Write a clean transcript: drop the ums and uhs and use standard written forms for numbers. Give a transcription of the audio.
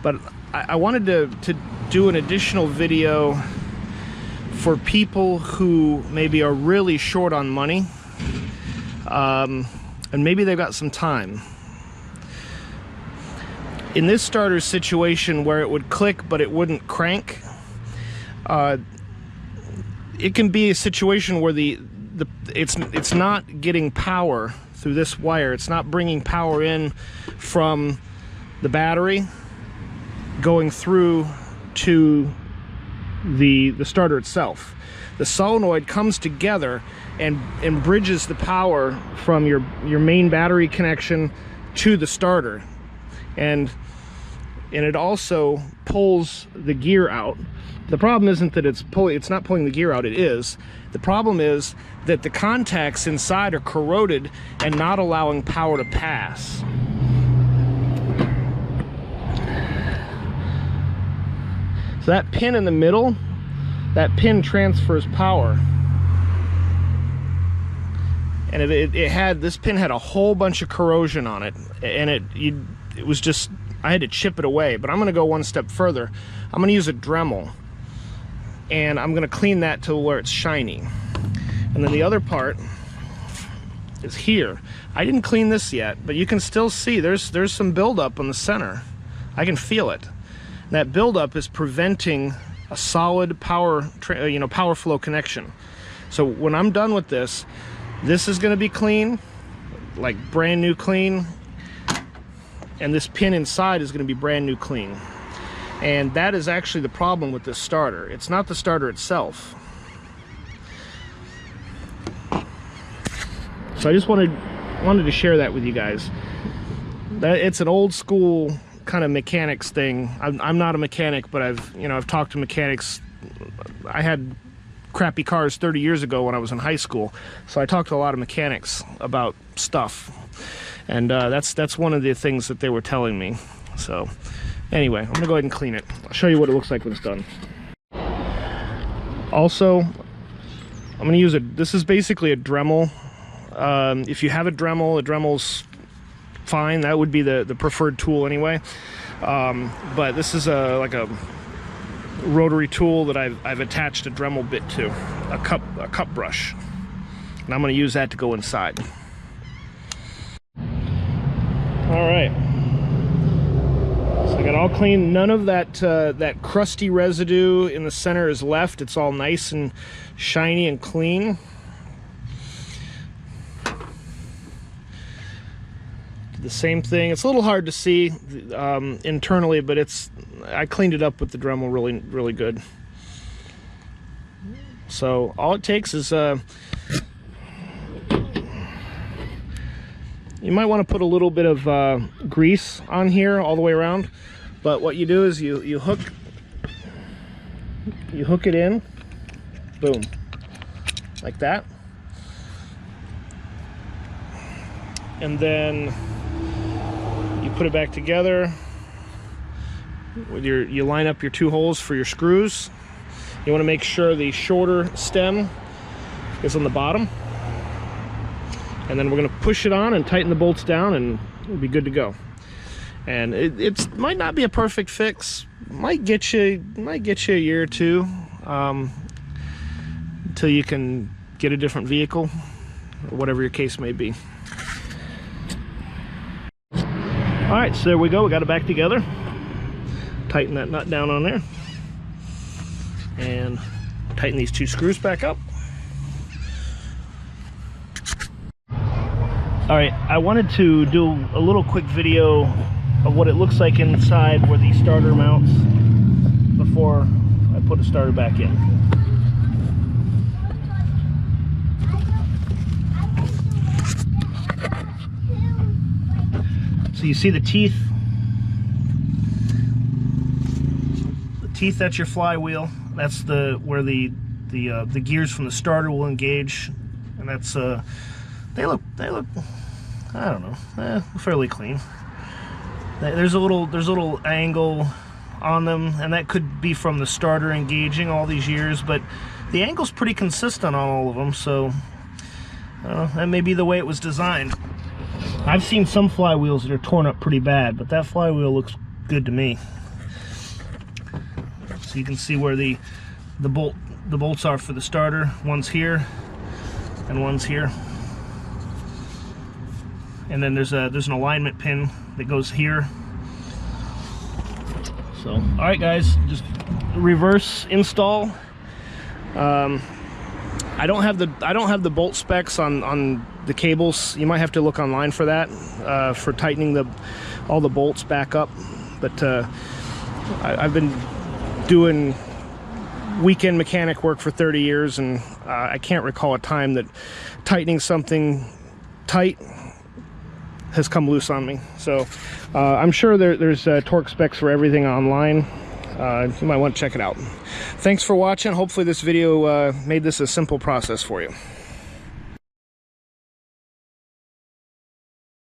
But I wanted to do an additional video for people who maybe are really short on money, and maybe they've got some time. In this starter situation where it would click but it wouldn't crank, it can be a situation where it's not getting power through this wire. It's not bringing power in from the battery going through to the starter itself. The solenoid comes together and bridges the power from your main battery connection to the starter, and it also pulls the gear out. The problem isn't that it's not pulling the gear out, it is. The problem is that the contacts inside are corroded and not allowing power to pass. So that pin in the middle, that pin transfers power. And this pin had a whole bunch of corrosion on it, and it was just, I had to chip it away. But I'm gonna go one step further. I'm gonna use a Dremel, and I'm gonna clean that to where it's shiny. And then the other part is here. I didn't clean this yet, but you can still see there's some buildup on the center. I can feel it. And that buildup is preventing a solid power flow connection. So when I'm done with this is gonna be clean, like brand new clean, and this pin inside is gonna be brand new clean. And that is actually the problem with this starter. It's not the starter itself. So I just wanted to share that with you guys. It's an old school kind of mechanics thing. I'm not a mechanic, but I've talked to mechanics. I had crappy cars 30 years ago when I was in high school, so I talked to a lot of mechanics about stuff, and that's one of the things that they were telling me. So anyway, I'm gonna go ahead and clean it. I'll show you what it looks like when it's done. Also, I'm gonna use this is basically a Dremel. If you have a Dremel's fine. That would be the preferred tool anyway. But this is like a rotary tool that I've attached a Dremel bit to, a cup brush, and I'm going to use that to go inside. All right, so I got all clean. None of that crusty residue in the center is left. It's all nice and shiny and clean. The same thing. It's a little hard to see internally, but I cleaned it up with the Dremel really good. So all it takes is you might want to put a little bit of grease on here all the way around, but what you do is you hook it in, boom, like that, and then you put it back together with you line up your two holes for your screws. You want to make sure the shorter stem is on the bottom, and then we're going to push it on and tighten the bolts down, and it'll be good to go. And it might not be a perfect fix, might get you a year or two until you can get a different vehicle, or whatever your case may be. All right, so there we go. We got it back together. Tighten that nut down on there, and tighten these two screws back up. All right, I wanted to do a little quick video of what it looks like inside where the starter mounts before I put the starter back in. So you see the teeth. The teeth, that's your flywheel. That's where the gears from the starter will engage, and that's they look I don't know, fairly clean. There's a little angle on them, and that could be from the starter engaging all these years, but the angle's pretty consistent on all of them, so that may be the way it was designed. I've seen some flywheels that are torn up pretty bad, but that flywheel looks good to me. So you can see where the bolts are for the starter. One's here and one's here. And then there's an alignment pin that goes here. So, all right, guys, just reverse install. I don't have the bolt specs on the cables. You might have to look online for that, for tightening all the bolts back up. But I've been doing weekend mechanic work for 30 years, and I can't recall a time that tightening something tight has come loose on me. So I'm sure there's torque specs for everything online. You might want to check it out. Thanks for watching. Hopefully this video made this a simple process for you.